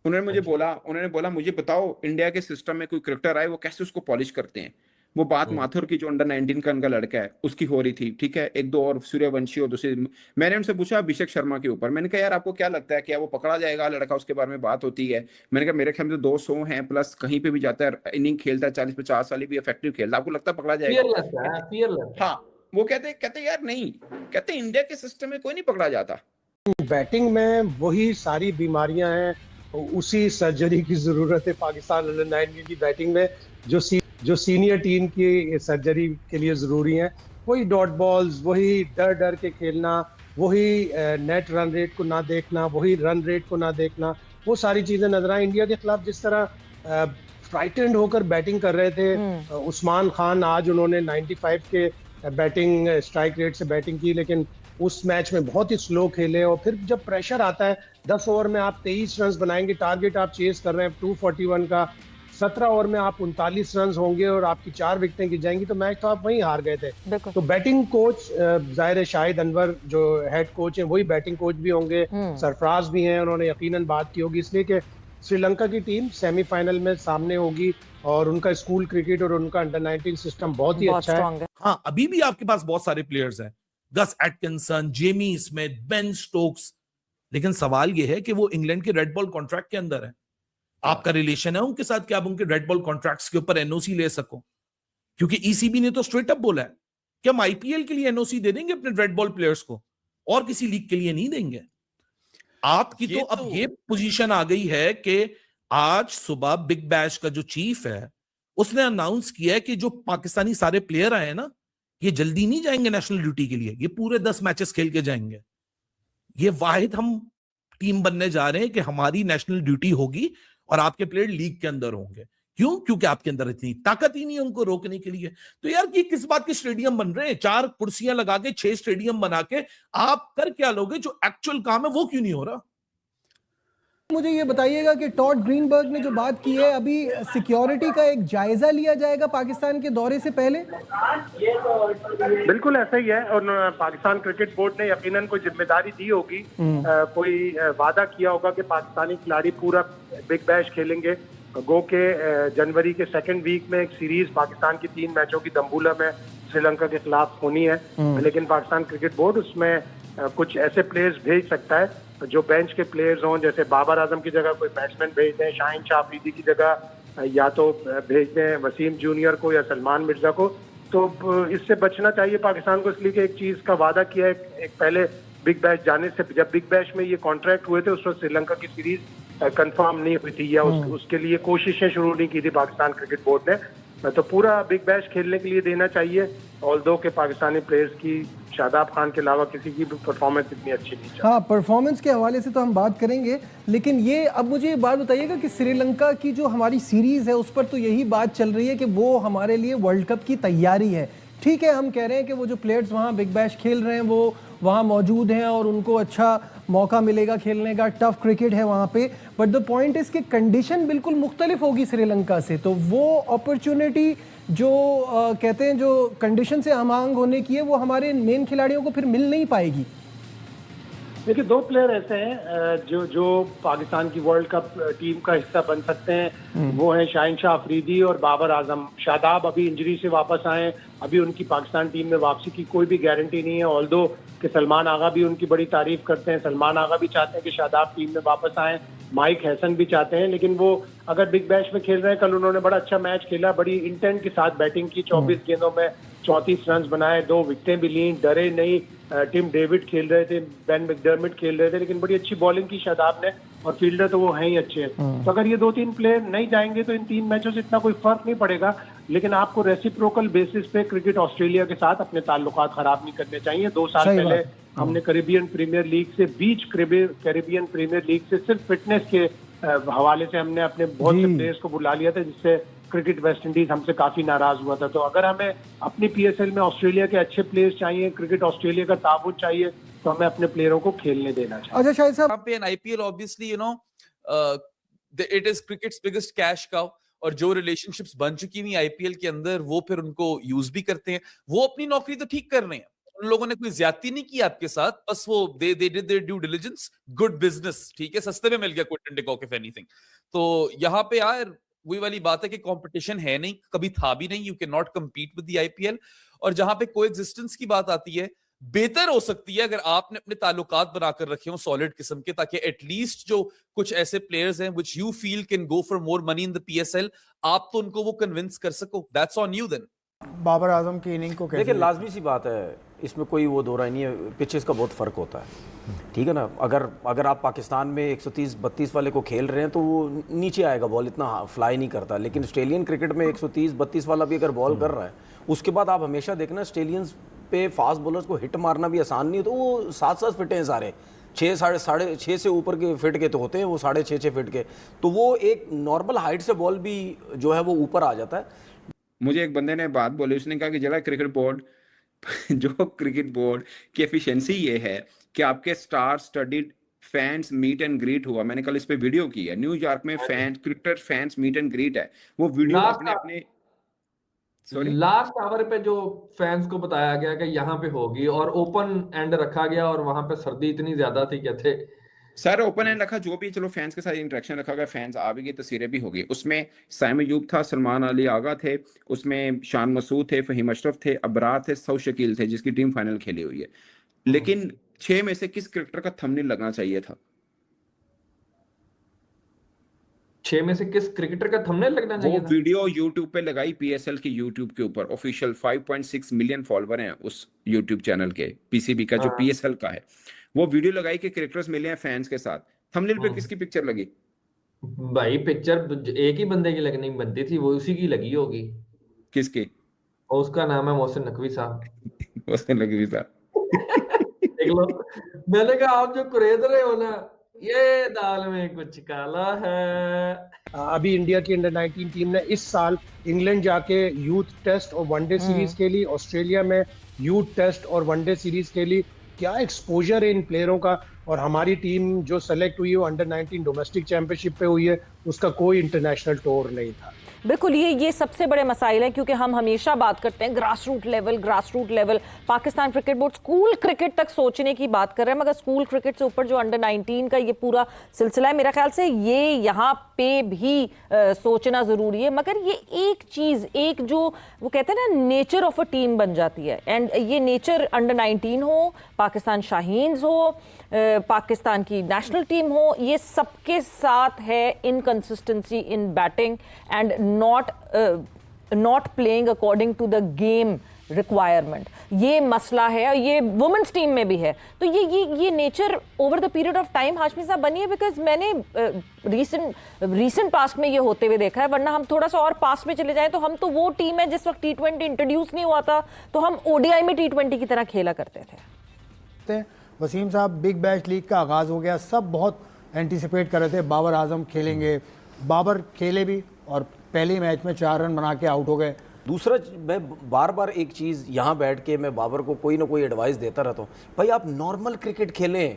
उन्होंने बोला मुझे बताओ इंडिया के सिस्टम में कोई क्रिकेटर आए वो कैसे उसको पॉलिश करते हैं। वो बात माथुर की जो अंडर 19 का उनका लड़का है उसकी हो रही थी, ठीक है, 1-2 और सूर्यवंशी और दूसरी। मैंने उनसे पूछा अभिषेक शर्मा के ऊपर, मैंने कहा यार आपको क्या लगता है क्या वो पकड़ा जाएगा लड़का, उसके बारे में बात होती है। मैंने कहा मेरे ख्याल में 200 हैं प्लस, कहीं पे भी जाता है, इनिंग खेलता है 40-50 वाली भी इफेक्टिव खेलता है, आपको लगता है पकड़ा जाएगा? हाँ, वो कहते यार नहीं, कहते इंडिया के सिस्टम में कोई नहीं पकड़ा जाता। बैटिंग में वही सारी बीमारियां हैं, उसी सर्जरी की जरूरत है पाकिस्तान अंडर 19 की बैटिंग में, जो सीनियर टीम की सर्जरी के लिए जरूरी है। वही डॉट बॉल्स, वही डर के खेलना, वही नेट रन रेट को ना देखना, वही रन रेट को ना देखना, वो सारी चीजें नजर आई। इंडिया के खिलाफ जिस तरह फ्राइटेंड होकर बैटिंग कर रहे थे उस्मान खान, आज उन्होंने 95 के बैटिंग स्ट्राइक रेट से बैटिंग की, लेकिन उस मैच में बहुत ही स्लो खेले। और फिर जब प्रेशर आता है, 10 ओवर में आप 23 रन बनाएंगे, टारगेट आप चेस कर रहे हैं 241 का, 17 ओवर में आप 39 रन होंगे और आपकी 4 विकेटें गिर जाएंगी, तो मैच तो आप वहीं हार गए थे। तो बैटिंग कोच जाहिर है शाहिद अनवर जो हेड कोच है वही बैटिंग कोच भी होंगे, सरफराज भी हैं, उन्होंने यकीनन बात की होगी, इसलिए कि श्रीलंका की टीम सेमीफाइनल में सामने होगी और उनका स्कूल क्रिकेट और उनका अंडर 19 सिस्टम बहुत ही अच्छा है। हाँ, अभी भी आपके पास बहुत सारे प्लेयर्स हैं, Gus Atkinson, Jamie Smith, Ben Stokes, लेकिन सवाल यह है कि वो इंग्लैंड के रेड बॉल कॉन्ट्रैक्ट के अंदर है। आपका रिलेशन है उनके साथ कि आप उनके रेड बॉल कॉन्ट्रैक्ट्स के ऊपर एनओसी ले सको? क्योंकि ईसीबी ने तो स्ट्रेट अप बोला है कि हम आईपीएल के लिए एनओसी दे देंगे अपने रेड बॉल प्लेयर्स को, और किसी लीग के लिए नहीं देंगे। आपकी तो अब ये पोजीशन आ गई है कि आज सुबह बिग बैश का जो चीफ है उसने अनाउंस किया है कि जो पाकिस्तानी सारे प्लेयर आए ना, ये जल्दी नहीं जाएंगे नेशनल ड्यूटी के लिए, ये पूरे 10 मैचेस खेल के जाएंगे। ये वाहिद हम टीम बनने जा रहे हैं कि हमारी नेशनल ड्यूटी होगी और आपके प्लेयर लीग के अंदर होंगे। क्यों? क्योंकि आपके अंदर इतनी ताकत ही नहीं है उनको रोकने के लिए। तो यार ये किस बात के स्टेडियम बन रहे हैं? 4 कुर्सियां लगा के 6 स्टेडियम बना के आप कर क्या लोगे? जो एक्चुअल काम है वो क्यों नहीं हो रहा? मुझे ये बताइएगा कि टॉड ग्रीनबर्ग ने जो बात की है, अभी सिक्योरिटी का एक जायजा लिया जाएगा पाकिस्तान के दौरे से पहले? बिल्कुल ऐसा ही है, और पाकिस्तान क्रिकेट बोर्ड ने यकीनन कोई जिम्मेदारी दी होगी, कोई वादा किया होगा कि पाकिस्तानी खिलाड़ी पूरा बिग बैश खेलेंगे। गो के जनवरी के सेकंड वीक में एक सीरीज पाकिस्तान की 3 मैचों की दम्बुला में श्रीलंका के खिलाफ होनी है, लेकिन पाकिस्तान क्रिकेट बोर्ड उसमें कुछ ऐसे प्लेयर्स भेज सकता है जो बेंच के प्लेयर्स हों, जैसे बाबर आजम की जगह कोई बैट्समैन भेज दें, शाहीन शाह अफरीदी की जगह या तो भेज दें वसीम जूनियर को या सलमान मिर्जा को। तो इससे बचना चाहिए पाकिस्तान को, इसलिए कि एक चीज का वादा किया है, एक पहले बिग बैश जाने से, जब बिग बैश में ये कॉन्ट्रैक्ट हुए थे उस वक्त श्रीलंका की सीरीज कंफर्म नहीं हुई थी, या उसके लिए कोशिशें शुरू नहीं की थी पाकिस्तान क्रिकेट बोर्ड ने। तो पूरा बिग बैश खेलने के लिए देना चाहिए, ऑल्दो के पाकिस्तानी प्लेयर्स की शादाब खान के अलावा किसी की भी परफॉर्मेंस इतनी अच्छी नहीं है। हाँ, परफॉर्मेंस के हवाले से तो हम बात करेंगे, लेकिन ये अब मुझे ये बात बताइएगा कि श्रीलंका की जो हमारी सीरीज है उस पर तो यही बात चल रही है कि वो हमारे लिए वर्ल्ड कप की तैयारी है। ठीक है, हम कह रहे हैं कि वो जो प्लेयर्स वहाँ बिग बैश खेल रहे हैं वो वहाँ मौजूद हैं और उनको अच्छा मौका मिलेगा खेलने का, टफ क्रिकेट है वहाँ पे, बट द पॉइंट इज कि कंडीशन बिल्कुल मुख्तलिफ होगी श्रीलंका से। तो वो अपॉर्चुनिटी जो कहते हैं जो कंडीशन से हमांग होने की है, वो हमारे मेन खिलाड़ियों को फिर मिल नहीं पाएगी। देखिए, 2 प्लेयर ऐसे हैं जो पाकिस्तान की वर्ल्ड कप टीम का हिस्सा बन सकते हैं, वो हैं शाहीन शाह अफरीदी और बाबर आजम। शादाब अभी इंजरी से वापस आए, अभी उनकी पाकिस्तान टीम में वापसी की कोई भी गारंटी नहीं है, ऑल्दो कि सलमान आगा भी उनकी बड़ी तारीफ करते हैं, सलमान आगा भी चाहते हैं कि शादाब टीम में वापस आए, माइक हैसन भी चाहते हैं, लेकिन वो अगर बिग बैश में खेल रहे हैं, कल उन्होंने बड़ा अच्छा मैच खेला, बड़ी इंटेंट के साथ बैटिंग की, 24 गेंदों में 34 रन बनाए, 2 विकेटें भी ली, डरे नहीं। टिम डेविड खेल रहे थे, बेन मैकडर्मिट खेल रहे थे, लेकिन बड़ी अच्छी बॉलिंग की शादाब ने, और फील्डर तो वो हैं ही अच्छे हैं। तो अगर ये 2-3 प्लेयर नहीं जाएंगे तो इन 3 मैचों से इतना कोई फर्क नहीं पड़ेगा, लेकिन आपको रेसिप्रोकल बेसिस पे क्रिकेट ऑस्ट्रेलिया के साथ अपने ताल्लुकात खराब नहीं करने चाहिए। 2 साल पहले हमने कैरिबियन प्रीमियर लीग से, बीच कैरिबियन प्रीमियर लीग से सिर्फ फिटनेस के हवाले से हमने अपने बहुत से प्लेयर्स को बुला लिया था, जिससे क्रिकेट वेस्ट इंडीज हमसे काफी नाराज हुआ था। तो अगर हमें अपनी पीएसएल में ऑस्ट्रेलिया के अच्छे प्लेयर्स चाहिए, क्रिकेट ऑस्ट्रेलिया का ताबूत चाहिए, तो हमें अपने प्लेयरों को खेलने देना चाहिए। अच्छा शाहिद साहब, पे IPL obviously it is crickets biggest cash cow, और जो रिलेशनशिप्स बन चुकी हुई आईपीएल के अंदर वो फिर उनको यूज भी करते हैं। वो अपनी नौकरी तो ठीक कर रहे हैं, उन लोगों ने कोई ज्यादती नहीं की आपके साथ, बस वो they did their due diligence, good business, ठीक है, सस्ते में मिल गया Quinton de Kock if anything. तो यहाँ पे यार वही वाली बात है कि कंपटीशन है नहीं, कभी था भी नहीं, you can not compete with the IPL. और जहां पे कोएग्जिस्टेंस की बात आती है, बेहतर हो सकती है अगर आपने अपने ताल्लुकात बनाकर रखे हो सॉलिड किस्म के, ताकि एटलीस्ट जो कुछ ऐसे प्लेयर्स हैं which you feel can go for more money in the PSL, आप तो उनको वो कन्विंस कर सको। That's on you then. Babar Azam की इनिंग को कैसे देखिए, लाजमी सी बात है, इसमें कोई वो दो राय नहीं है, पिचेस का बहुत फ़र्क होता है, ठीक है ना। अगर आप पाकिस्तान में 130-32 वाले को खेल रहे हैं तो वो नीचे आएगा बॉल, इतना फ्लाई नहीं करता, लेकिन ऑस्ट्रेलियन क्रिकेट में 130-32 वाला भी अगर बॉल कर रहा है, उसके बाद आप हमेशा देखना ऑस्ट्रेलियंस पे फास्ट बॉलर्स को हिट मारना भी आसान नहीं है, तो वो 7-7 फिट हैं सारे, 6-6.5 से ऊपर के फिट के तो होते हैं, वो 6.5 फिट के, तो वो एक नॉर्मल हाइट से बॉल भी जो है वो ऊपर आ जाता है। मुझे एक बंदे ने बात बोली, उसने कहा कि जरा क्रिकेट बोर्ड जो क्रिकेट बोर्ड की एफिशिएंसी ये है कि आपके star studded fans meet and greet हुआ, मैंने कल इस पे वीडियो की है, न्यूयॉर्क में cricketer fans meet and greet है, वो वीडियो आपने अपने लास्ट आवर पे जो फैंस को बताया गया कि यहाँ पे होगी, और ओपन एंड रखा गया, और वहां पे सर्दी इतनी ज्यादा थी, कहते सर ओपन एंड रखा, जो भी, चलो फैंस के साथ इंटरेक्शन रखा गया, फैंस आ भी गए, तस्वीरें भी हो गई, उसमें साइम अयूब था, सलमान अली आगा थे, उसमें शान मसूद थे, फहीम अशरफ थे, अबरार थे, सऊ शकील थे, जिसकी टीम फाइनल खेली हुई है, लेकिन 6 में से किस क्रिकेटर का थंबनेल लगना चाहिए था? 6 में से किस क्रिकेटर का थंबनेल लगना वो चाहिए था? वीडियो यूट्यूब पे लगाई पीएसएल की यूट्यूब के ऊपर, ऑफिशियल 5.6 मिलियन फॉलोवर हैं उस यूट्यूब चैनल के, पीसीबी का जो हाँ। पीएसएल का है। वो वीडियो लगाई कि क्रिकेटर्स मिले हैं फैंस के साथ, थंबनेल पे हम्म। किसकी पिक्चर लगी? भाई पिक्चर एक ही बंदे की लगनी बनती थी, वो उसी की लगी होगी। किसकी? और उसका नाम है मोहसिन नकवी साहब। उसने लगी था। देख लो, मैंने कहा आप जो कुरेद रहे हो ना, ये दाल में कुछ काला है। अभी इंडिया की अंडर 19 टीम ने इस साल इंग्लैंड जाके यूथ टेस्ट और वनडे सीरीज के लिए, ऑस्ट्रेलिया में यूथ टेस्ट और वनडे सीरीज के लिए, क्या एक्सपोजर है इन प्लेयरों का। और हमारी टीम जो सेलेक्ट हुई है वो अंडर 19 डोमेस्टिक चैंपियनशिप पे हुई है, उसका कोई इंटरनेशनल टूर नहीं था। बिल्कुल, ये सबसे बड़े मसाइल हैं, क्योंकि हम हमेशा बात करते हैं grass root level. Pakistan cricket board school cricket तक सोचने की बात कर रहे हैं, मगर स्कूल क्रिकेट से ऊपर जो अंडर 19 का ये पूरा सिलसिला है, मेरा ख्याल से ये यहाँ पे भी सोचना ज़रूरी है। मगर ये एक चीज़, एक जो वो कहते हैं ना नेचर ऑफ अ टीम बन जाती है, एंड ये नेचर अंडर 19 हो, पाकिस्तान शाहीन्स हो, पाकिस्तान की नेशनल टीम हो, ये सबके साथ है inconsistency in batting and not playing according to the game requirement. ये मसला है, और ये वुमेन्स टीम में भी है। तो ये nature over the period of time Hashmi साहब बनी है, बिकॉज मैंने रीसेंट पास्ट में ये होते हुए देखा है। वरना हम थोड़ा सा और पास्ट में चले जाएं तो हम तो वो टीम है जिस वक्त T20 इंट्रोड्यूस नहीं हुआ था तो हम ODI में T20 की तरह खेला करते थे। वसीम साहब, बिग बैश लीग का आगाज़ हो गया, सब बहुत एंटीसिपेट कर रहे थे बाबर आजम खेलेंगे। बाबर खेले भी और पहले मैच में 4 रन बना के आउट हो गए। दूसरा, मैं बार बार एक चीज़ यहाँ बैठ के मैं बाबर को कोई ना कोई एडवाइस देता रहता हूँ, भाई आप नॉर्मल क्रिकेट खेलें,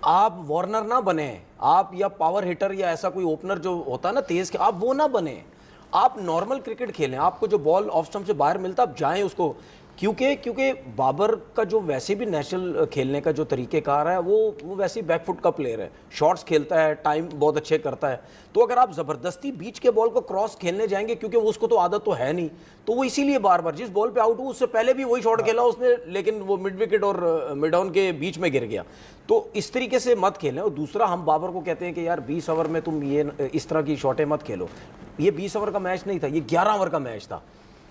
आप वार्नर ना बने, आप या पावर हिटर या ऐसा कोई ओपनर जो होता है ना तेज़, आप वो ना बने, आप नॉर्मल क्रिकेट खेलें। आपको जो बॉल ऑफ स्टंप से बाहर मिलता आप जाएं उसको, क्योंकि बाबर का जो वैसे भी नेशनल खेलने का जो तरीक़ेकार है वो वैसे ही बैकफुट का प्लेयर है, शॉट्स खेलता है, टाइम बहुत अच्छे करता है। तो अगर आप ज़बरदस्ती बीच के बॉल को क्रॉस खेलने जाएंगे, क्योंकि उसको तो आदत तो है नहीं, तो वो इसीलिए बार बार जिस बॉल पे आउट हुआ उससे पहले भी वही शॉट खेला उसने, लेकिन वो मिड विकेट और मिड ऑन के बीच में गिर गया। तो इस तरीके से मत खेलें। और दूसरा, हम बाबर को कहते हैं कि यार 20 ओवर में तुम ये इस तरह की शॉटें मत खेलो। ये 20 ओवर का मैच नहीं था, ये 11 ओवर का मैच था।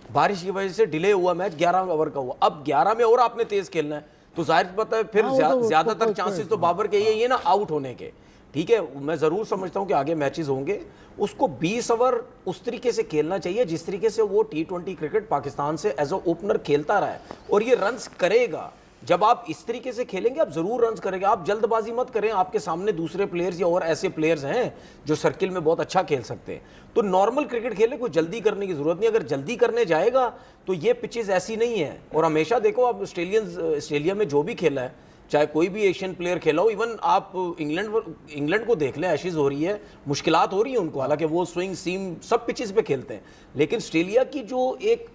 बारिश की वजह से डिले हुआ मैच, 11 ओवर का हुआ। अब 11 में और आपने तेज खेलना है तो जाहिर बात है फिर ज्यादातर चांसेस तो बाबर के ये ना आउट होने के। ठीक है, मैं जरूर समझता हूं कि आगे मैचेस होंगे, उसको 20 ओवर उस तरीके से खेलना चाहिए जिस तरीके से वो T20 क्रिकेट पाकिस्तान से एज अ ओपनर खेलता रहा है, और ये रन्स करेगा। जब आप इस तरीके से खेलेंगे आप जरूर रन्स करेंगे। आप जल्दबाजी मत करें, आपके सामने दूसरे प्लेयर्स या और ऐसे प्लेयर्स हैं जो सर्किल में बहुत अच्छा खेल सकते हैं। तो नॉर्मल क्रिकेट खेले, कोई जल्दी करने की जरूरत नहीं। अगर जल्दी करने जाएगा तो ये पिचेस ऐसी नहीं है। और हमेशा देखो, आप ऑस्ट्रेलिया में जो भी खेला है, चाहे कोई भी एशियन प्लेयर खेला हो, इवन आप इंग्लैंड को देख लें, एशेज हो रही है, मुश्किलात हो रही है उनको, हालांकि वो स्विंग सीम सब पिचेस पे खेलते हैं। लेकिन ऑस्ट्रेलिया की जो एक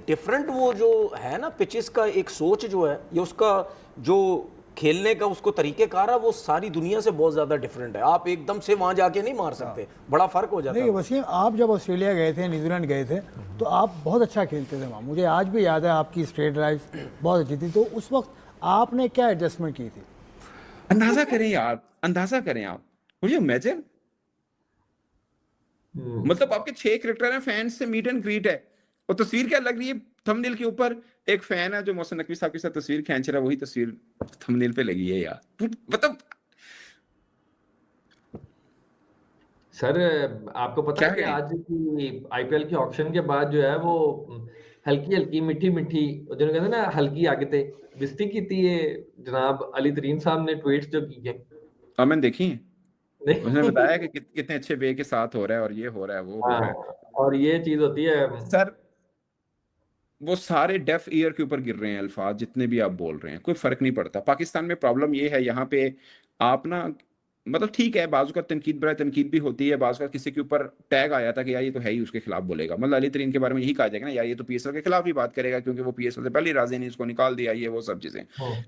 डिफरेंट वो जो है ना पिचेस का एक सोच जो है, ये उसका जो खेलने का उसको तरीकेकार है, वो सारी दुनिया से बहुत ज्यादा डिफरेंट है। आप एकदम से वहां जाके नहीं मार सकते, बड़ा फर्क हो जाता है। वसीम, आप जब ऑस्ट्रेलिया गए थे, न्यूजीलैंड गए थे, तो आप बहुत अच्छा खेलते थे वहाँ। मुझे आज भी याद है आपकी स्ट्रेट ड्राइव्स बहुत अच्छी थी। तो उस वक्त आपने क्या एडजस्टमेंट की थी? अंदाजा करें यार, अंदाजा करें आप, मुझे इमेजिन, मतलब आपके 6 क्रिकेटर हैं, फैंस से मीट एंड ग्रीट है, और तस्वीर क्या लग रही है थंबनेल के ऊपर? एक फैन है जो मोहसिन नकवी साहब के साथ तस्वीर खींच रहा है, वही तस्वीर थंबनेल पे लगी है यार। मतलब सर, आपको पता है कि आज की IPL के ऑक्शन के बाद जो है वो हल्की हल्की मीठी मीठी, जो कहते हैं ना हल्की आगे थे बिस्ती की थी, ये जनाब अली तरीन साहब ने ट्वीट्स जो की है, मैंने देखी है। उसने बताया कि कितने अच्छे वे के साथ हो रहा है, और ये हो रहा है, वो हो रहा है, और ये चीज होती है सर। वो सारे डेफ ईयर के ऊपर गिर रहे हैं अल्फाज, जितने भी आप बोल रहे हैं, कोई फर्क नहीं पड़ता। पाकिस्तान में प्रॉब्लम ये है, यहाँ पे आप ना, मतलब ठीक है, बाजू का तनकीद बड़ा तनकीद भी होती है, बाजू का किसी के ऊपर टैग आया था कि यार ये तो है ही उसके खिलाफ बोलेगा, मतलब अली तरीन के बारे में यही कहा जाएगा ना, यार ये तो PSL के खिलाफ ही बात करेगा क्योंकि वो PSL से पहले राजी नहीं, इसको निकाल दिया, ये वो सब चीजें।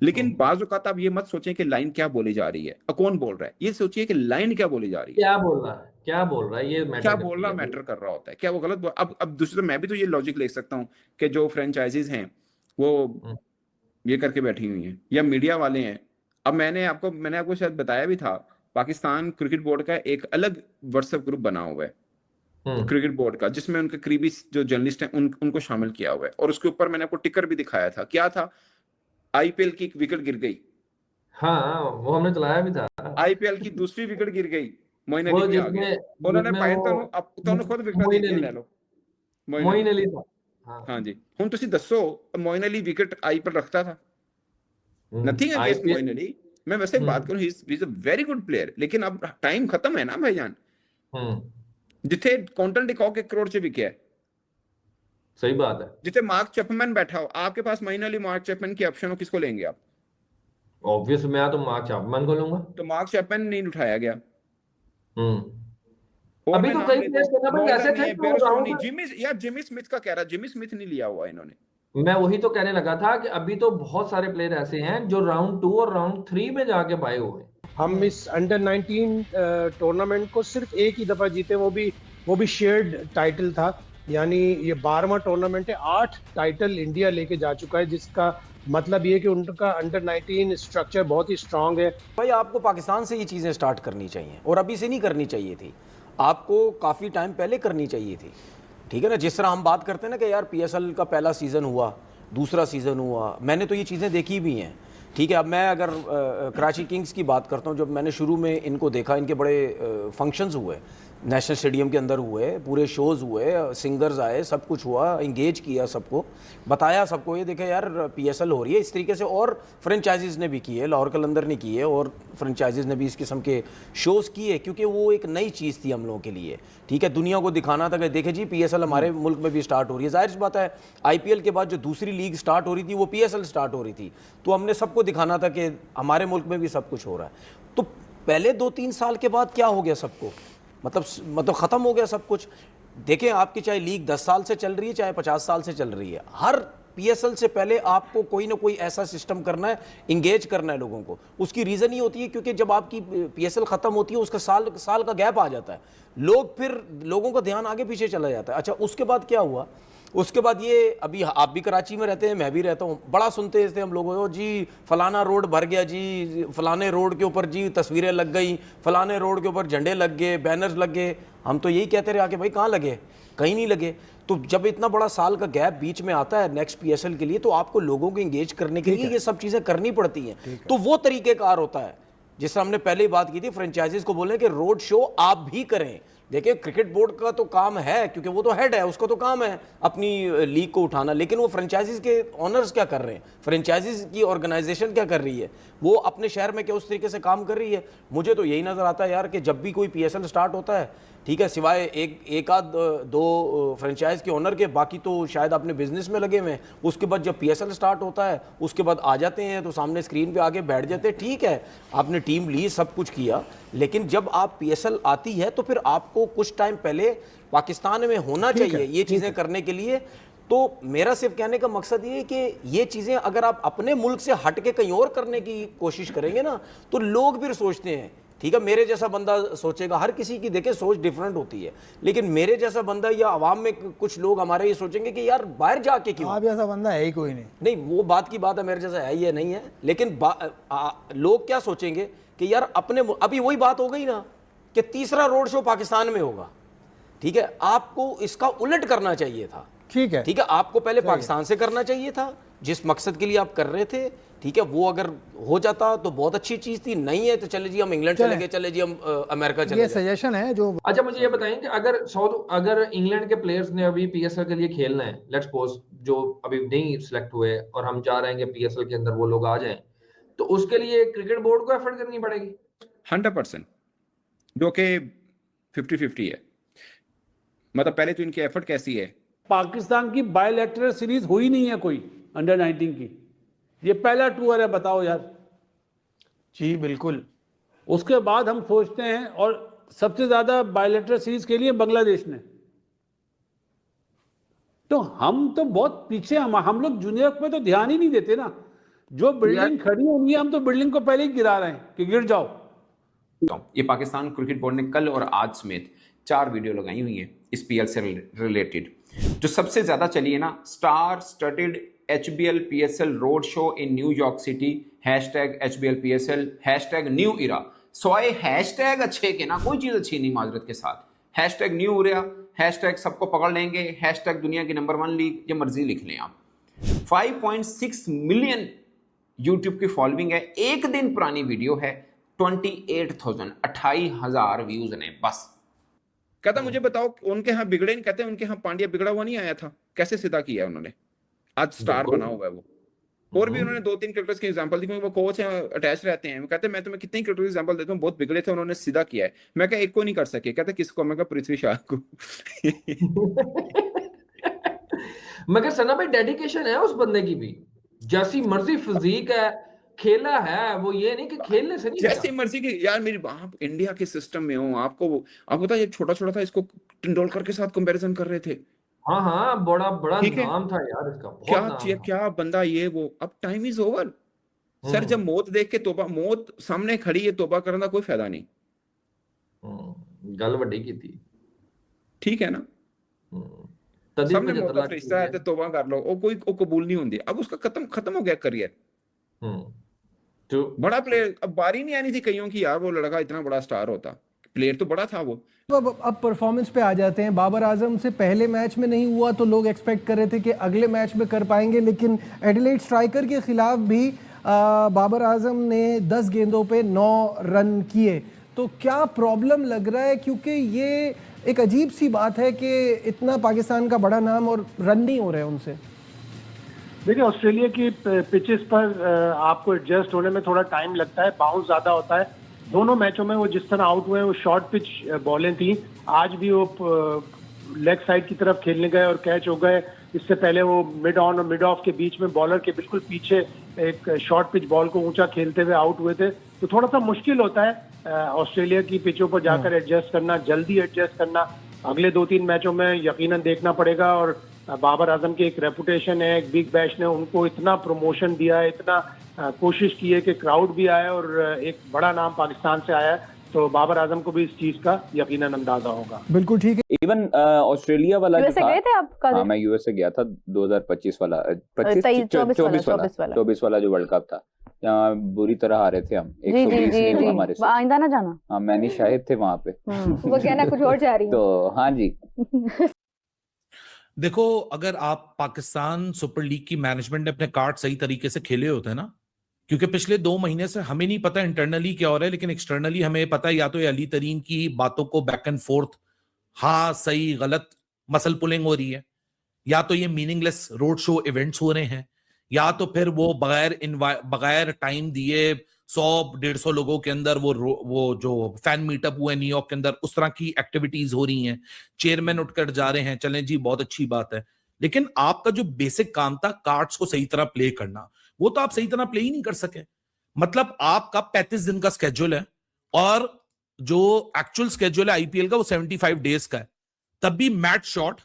लेकिन बाजू का आप ये मत सोचें कि लाइन क्या बोली जा रही है, कौन बोल रहा है, ये सोचिए कि लाइन क्या बोली जा रही है, क्या बोल रहा है, क्या बोल रहा है, ये क्या बोल रहा मैटर कर रहा होता है, क्या वो गलत। अब दूसरे, मैं भी तो ये लॉजिक ले सकता हूँ कि जो फ्रेंचाइजीज हैं वो ये करके बैठी हुई हैं, या मीडिया वाले हैं। अब मैंने आपको शायद बताया भी था पाकिस्तान क्रिकेट बोर्ड का एक अलग व्हाट्सएप ग्रुप बना हुआ है क्रिकेट बोर्ड का, जिसमें उनके करीबी जो जर्नलिस्ट हैं उनको शामिल किया हुआ है। और उसके ऊपर मैंने आपको टिकर भी दिखाया था। क्या था? आईपीएल की एक विकेट गिर गई। हाँ, वो हमने चलाया भी था। आईपीएल की दूसरी विकेट गिर गई, मोइन अली भी आ गया। उन्होंने पाए तो खुद विकेट ले लो, मोइन अली था। हाँ जी। हुण तुसी दसो मोइन अली विकेट आई पर रखता था? नथिंग अगेंस्ट मोइन अली, मैं वैसे बात करूं, he is a very good player, लेकिन अब टाइम खत्म है ना भाईजान। जिथे कॉन्टन डिकॉक 1 करोड़ से बिके है। सही बात है। जिथे मार्क चैपमैन बैठा हो, आपके पास मोइन अली मार्क चैपमैन की ऑप्शन हो, किसको लेंगे आप? ऑब्वियस मैं तो मार्क चैपमैन को लूंगा। तो मार्क चैपमैन नहीं उठाया गया। अभी तो कई प्लेयर्स ऐसे थे जिमी स्मिथ का कह रहा, जिमी स्मिथ नहीं लिया हुआ इन्होंने। मैं वही तो कहने लगा था कि अभी तो बहुत सारे प्लेयर ऐसे हैं जो राउंड 2 और राउंड 3 में जाके बाय हुए। हम इस अंडर 19 टूर्नामेंट को सिर्फ एक ही दफा जीते, वो भी शेयर्ड टाइटल था। यानी ये 12वां टूर्नामेंट है, 8 टाइटल इंडिया लेके जा चुका है, जिसका मतलब ये कि उनका अंडर 19 स्ट्रक्चर बहुत ही स्ट्रांग है। भाई आपको पाकिस्तान से ये चीज़ें स्टार्ट करनी चाहिए और अभी से नहीं करनी चाहिए थी, आपको काफ़ी टाइम पहले करनी चाहिए थी। ठीक है ना, जिस तरह हम बात करते हैं ना कि यार पीएसएल का पहला सीज़न हुआ, दूसरा सीज़न हुआ, मैंने तो ये चीज़ें देखी भी हैं। ठीक है, अब मैं अगर कराची किंग्स की बात करता हूँ, जब मैंने शुरू में इनको देखा, इनके बड़े फंक्शंस हुए, नेशनल स्टेडियम के अंदर हुए, पूरे शोज़ हुए, सिंगर्स आए, सब कुछ हुआ, इंगेज किया सबको, बताया सबको, ये देखे यार पीएसएल हो रही है इस तरीके से। और फ्रेंचाइजीज़ ने भी किए, लाहौर कलंदर ने किए और फ्रेंचाइजीज़ ने भी इस किस्म के शोज़ किए, क्योंकि वो एक नई चीज़ थी हम लोगों के लिए। ठीक है, दुनिया को दिखाना था कि देखे जी पीएसएल हमारे मुल्क में भी स्टार्ट हो रही है। जाहिर सी बात है, आईपीएल के बाद जो दूसरी लीग स्टार्ट हो रही थी वो पीएसएल स्टार्ट हो रही थी, तो हमने सबको दिखाना था कि हमारे मुल्क में भी सब कुछ हो रहा है। तो पहले 2-3 साल के बाद क्या हो गया सबको, मतलब ख़त्म हो गया सब कुछ। देखें, आपकी चाहे लीग 10 साल से चल रही है, चाहे 50 साल से चल रही है, हर पीएसएल से पहले आपको कोई ना कोई ऐसा सिस्टम करना है, इंगेज करना है लोगों को। उसकी रीज़न ही होती है क्योंकि जब आपकी पीएसएल ख़त्म होती है, उसका साल का गैप आ जाता है, लोगों का ध्यान आगे पीछे चला जाता है। अच्छा, उसके बाद क्या हुआ? उसके बाद ये, अभी आप भी कराची में रहते हैं, मैं भी रहता हूँ, बड़ा सुनते थे हम लोगों को, जी फलाना रोड भर गया जी, फलाने रोड के ऊपर जी तस्वीरें लग गई, फलाने रोड के ऊपर झंडे लग गए, बैनर्स लग गए। हम तो यही कहते रहे आके, भाई कहाँ लगे? कहीं नहीं लगे। तो जब इतना बड़ा साल का गैप बीच में आता है नेक्स्ट पीएसएल के लिए, तो आपको लोगों को इंगेज करने के लिए ये सब चीज़ें करनी पड़ती हैं। तो वो तरीक़ेकार होता है जिस तरह हमने पहले ही बात की थी, फ्रेंचाइजीज को बोले कि रोड शो आप भी करें। देखिए, क्रिकेट बोर्ड का तो काम है, क्योंकि वो तो हेड है, उसका तो काम है अपनी लीग को उठाना, लेकिन वो फ्रेंचाइजीज के ऑनर्स क्या कर रहे हैं, फ्रेंचाइजीज की ऑर्गेनाइजेशन क्या कर रही है, वो अपने शहर में क्या उस तरीके से काम कर रही है? मुझे तो यही नज़र आता है यार कि जब भी कोई पीएसएल स्टार्ट होता है, ठीक है, सिवाय एक आध 2 फ्रेंचाइज के ओनर के, बाकी तो शायद अपने बिजनेस में लगे हुए हैं। उसके बाद जब पीएसएल स्टार्ट होता है, उसके बाद आ जाते हैं तो सामने स्क्रीन पे आगे बैठ जाते हैं। ठीक है, आपने टीम ली, सब कुछ किया, लेकिन जब आप पीएसएल आती है तो फिर आपको कुछ टाइम पहले पाकिस्तान में होना चाहिए ये चीज़ें करने के लिए। तो मेरा सिर्फ कहने का मकसद ये है कि ये चीज़ें अगर आप अपने मुल्क से हट के कहीं और करने की कोशिश करेंगे ना, तो लोग फिर सोचते हैं, ठीक है, मेरे जैसा बंदा सोचेगा, हर किसी की देखे सोच डिफरेंट होती है, लेकिन मेरे जैसा बंदा या आवाम में कुछ लोग हमारे ये सोचेंगे कि यार बाहर जाके क्यों, आप जैसा बंदा है ही कोई नहीं। वो बात की बात है, मेरे जैसा है ही है नहीं है, लेकिन लोग क्या सोचेंगे कि यार अपने, अभी वही बात हो गई ना कि तीसरा रोड शो पाकिस्तान में होगा। ठीक है, आपको इसका उलट करना चाहिए था। ठीक है, आपको पहले पाकिस्तान से करना चाहिए था, जिस मकसद के लिए आप कर रहे थे। ठीक है, वो अगर हो जाता तो बहुत अच्छी चीज थी, नहीं है तो चले जी हम इंग्लैंड चले गए, चले जी हम अमेरिका चले गए। ये सजेशन है जो। अच्छा, मुझे ये बताएं कि अगर इंग्लैंड के प्लेयर्स ने अभी पीएसएल के लिए खेलना है, लेट्स सपोज जो अभी नहीं सिलेक्ट हुए और हम चाह रहे हैं कि पीएसएल के अंदर वो लोग आ जाएं, तो उसके लिए क्रिकेट बोर्ड को एफर्ट करनी पड़ेगी 100%, जो कि 50-50 है। मतलब पहले तो इनकी एफर्ट कैसी है? पाकिस्तान की बायलैटरल सीरीज हुई नहीं है कोई अंडर 19 की, ये पहला टूर है, बताओ यार। जी बिल्कुल। उसके बाद हम सोचते हैं, और सबसे ज्यादा बायलैटरल सीरीज के लिए बांग्लादेश ने, तो हम तो बहुत पीछे, हम लोग जूनियर पे तो ध्यान ही नहीं देते ना। जो बिल्डिंग खड़ी होनी है, हम तो बिल्डिंग को पहले ही गिरा रहे हैं कि गिर जाओ। ये पाकिस्तान क्रिकेट बोर्ड ने कल और आज समेत 4 वीडियो लगाई हुई हैं इस पीएल से रिलेटेड। जो सबसे ज्यादा चली है ना, star studded HBL PSL road show in New York city, #HBL PSL, #new era, सॉय हैशटैग अच्छे के ना, कोई चीज अच्छी नहीं माजरत के साथ। हैशटैग न्यू हो रहा, हैशटैग सबको पकड़ लेंगे, हैशटैग दुनिया की नंबर 1 लीग, जो मर्जी लिख लें आप। 5.6 मिलियन यूट्यूब की फॉलोइंग है, एक दिन पुरानी वीडियो है, 28,000 व्यूज ने बस। कहता मुझे बताओ उनके यहाँ बिगड़े नहीं, कहते उनके यहाँ पांड्या बिगड़ा हुआ नहीं आया था, कैसे सीधा किया उन्होंने, आज स्टार बना हुआ है वो। और भी उन्होंने 2-3 क्रिकेटर्स की एग्जांपल दी, वो कोच हैं अटैच रहते हैं, वो कहते हैं मैं तुम्हें कितनी क्रिकेटर की एग्जांपल देता हूँ, बहुत बिगड़े थे उन्होंने सीधा किया है। मैं कहा एक को नहीं कर सके, कहते किसको, मैं कहा पृथ्वी शॉ को। मगर सना भाई डेडिकेशन है उस बंदे की भी, जैसी मर्जी फिजिक है, खेला है वो, ये नहीं कि खेलने से नहीं, जैसी मर्जी की यार। मेरी आप इंडिया के सिस्टम में हो, आपको पता है छोटा छोटा था, इसको तेंदुलकर के साथ कंपैरिजन कर रहे थे। हाँ हाँ, बड़ा बड़ा नाम था यार इसका, बहुत क्या नाम था। क्या बंदा ये वो। अब टाइम इज ओवर सर, जब मौत देख के तोबा, मौत सामने खड़ी है, तोबा करने का कोई फायदा नहीं। गल वड्डी की थी, ठीक है ना, सामने मौत का फरिश्ता है तो तोबा कर लो, वो कोई कबूल नहीं होती। अब उसका खत्म हो गया करियर। बड़ा प्लेयर, अब बारी नहीं आनी थी कईयों की यार, वो लड़का इतना बड़ा स्टार होता, प्लेयर तो बड़ा था वो। तो अब परफॉर्मेंस पे आ जाते हैं। बाबर आजम से पहले मैच में नहीं हुआ तो लोग एक्सपेक्ट कर रहे थे कि अगले मैच में कर पाएंगे, लेकिन एडिलेड स्ट्राइकर के खिलाफ भी बाबर आजम ने 10 गेंदों पे 9 रन किए। तो क्या प्रॉब्लम लग रहा है, क्योंकि ये एक अजीब सी बात है कि इतना पाकिस्तान का बड़ा नाम और रन नहीं हो रहे हैं उनसे। देखिए, ऑस्ट्रेलिया की पिचेस पर आपको एडजस्ट होने में थोड़ा टाइम लगता है, बाउंस ज्यादा होता है। दोनों मैचों में वो जिस तरह आउट हुए, वो शॉर्ट पिच बॉलें थी। आज भी वो लेग साइड की तरफ खेलने गए और कैच हो गए। इससे पहले वो मिड ऑन और मिड ऑफ के बीच में बॉलर के बिल्कुल पीछे एक शॉर्ट पिच बॉल को ऊंचा खेलते हुए आउट हुए थे। तो थोड़ा सा मुश्किल होता है ऑस्ट्रेलिया की पिचों पर जाकर एडजस्ट करना, जल्दी एडजस्ट करना। अगले 2-3 मैचों में यकीनन देखना पड़ेगा। और बाबर आजम की एक रेपुटेशन है, एक बिग बैश ने उनको इतना प्रमोशन दिया है, इतना कोशिश की है कि क्राउड भी आया और एक बड़ा नाम पाकिस्तान से आया है। तो बाबर आजम को भी इस चीज का यकीनन अंदाजा होगा। बिल्कुल ठीक है। इवन ऑस्ट्रेलिया वाला जो था, गए थे आप कल? हाँ, मैं यूएसए गया था 2025 वाला, 24 वाला जो वर्ल्ड कप था, जहाँ बुरी तरह हारे थे हम, 120 नहीं हुआ हमारे से। आइंदा ना जाना। हाँ, मैंने शाहिद थे वहां पे। वो कहना कुछ और जा रही है। तो हाँ जी। देखो, अगर आप पाकिस्तान सुपर लीग की मैनेजमेंट ने अपने कार्ड सही तरीके से खेले होते हैं ना, क्योंकि पिछले 2 महीने से हमें नहीं पता इंटरनली क्या हो रहा है, लेकिन एक्सटर्नली हमें पता है, या तो ये अली तरीन की बातों को बैक एंड फोर्थ, हाँ सही गलत मसल पुलिंग हो रही है, या तो ये मीनिंगलेस रोड शो इवेंट्स हो रहे हैं, या तो फिर वो बगैर टाइम दिए 100-150 लोगों के अंदर वो जो फैन मीटअप हुए न्यूयॉर्क के अंदर, उस तरह की एक्टिविटीज हो रही हैं। चेयरमैन उठकर जा रहे हैं, चलें जी बहुत अच्छी बात है, लेकिन आपका जो बेसिक काम था कार्ड्स को सही तरह प्ले करना, वो तो आप सही तरह प्ले ही नहीं कर सके। मतलब आपका 35 दिन का स्केड्यूल है और जो एक्चुअल स्केड्यूल है आईपीएल का वो 75 डेज का है। तब भी Matt Short,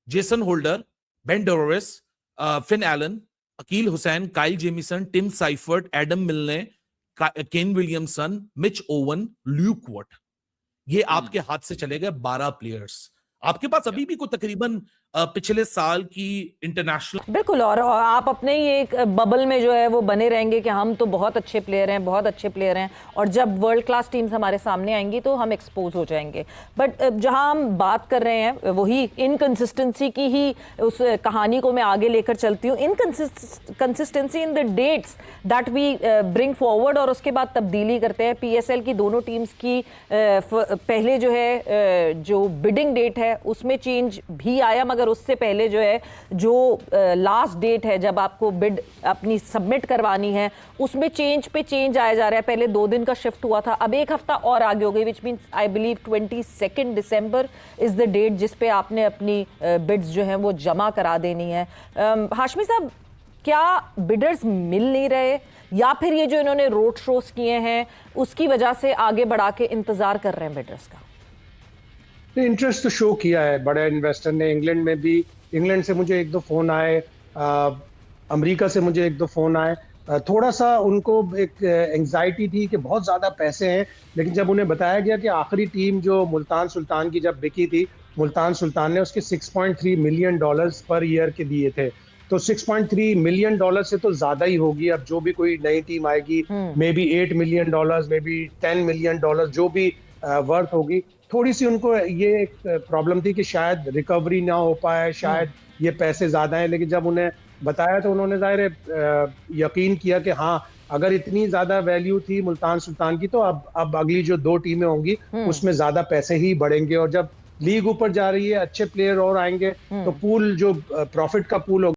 Jason Holder, Ben Dwarshuis, Finn Allen, Akeal Hosein, Kyle Jamieson, Tim Seifert, Adam Milne, Kane Williamson, Mitch Owen, Luke Wood, ये आपके हाथ से चले गए 12 प्लेयर्स। आपके पास अभी भी कोई तकरीबन पिछले साल की इंटरनेशनल, बिल्कुल, और आप अपने ही एक बबल में जो है वो बने रहेंगे कि हम तो बहुत अच्छे प्लेयर हैं, बहुत अच्छे प्लेयर हैं, और जब वर्ल्ड क्लास टीम्स हमारे सामने आएंगी तो हम एक्सपोज हो जाएंगे। बट जहां हम बात कर रहे हैं वही इनकंसिस्टेंसी की ही उस कहानी को मैं आगे लेकर चलती हूँ। Inconsistency in the dates that we bring forward, और उसके बाद तब्दीली करते हैं। पीएसएल की दोनों टीम्स की पहले जो है जो बिडिंग डेट है उसमें चेंज भी आया, मगर उससे पहले जो है जो लास्ट डेट है जब आपको बिड अपनी सबमिट करवानी है उसमें चेंज पे चेंज आया जा रहा है। पहले 2 दिन का शिफ्ट हुआ था, अब 1 हफ्ता और आगे हो गई, which means I believe 22 December is the date जिस पे आपने अपनी बिड्स जो हैं वो जमा करा देनी है। हाशमी साहब, क्या बिडर्स मिल नहीं रहे, या फिर ये जो इन्होंने रोड शोज किए हैं उसकी वजह से आगे बढ़ा के इंतजार कर रहे हैं बिडर्स का? इंटरेस्ट तो शो किया है बड़े इन्वेस्टर ने। इंग्लैंड में भी, इंग्लैंड से मुझे 1-2 फोन आए, अमेरिका से मुझे 1-2 फोन आए। थोड़ा सा उनको एक एंजाइटी थी कि बहुत ज़्यादा पैसे हैं, लेकिन जब उन्हें बताया गया कि आखिरी टीम जो मुल्तान सुल्तान की जब बिकी थी, मुल्तान सुल्तान ने उसके $6.3 मिलियन पर ईयर के दिए थे, तो 6.3 मिलियन डॉलर से तो ज्यादा ही होगी। अब जो भी कोई नई टीम आएगी, may be 8 million dollar, may be 10 million dollar, जो भी वर्थ होगी। थोड़ी सी उनको ये एक प्रॉब्लम थी कि शायद रिकवरी ना हो पाए, शायद ये पैसे ज्यादा हैं, लेकिन जब उन्हें बताया तो उन्होंने जाहिर है यकीन किया कि हाँ, अगर इतनी ज्यादा वैल्यू थी मुल्तान सुल्तान की, तो अब अगली जो 2 टीमें होंगी उसमें ज्यादा पैसे ही बढ़ेंगे, और जब लीग ऊपर जा रही है, अच्छे प्लेयर और आएंगे, तो पूल जो प्रॉफिट का पूल होगा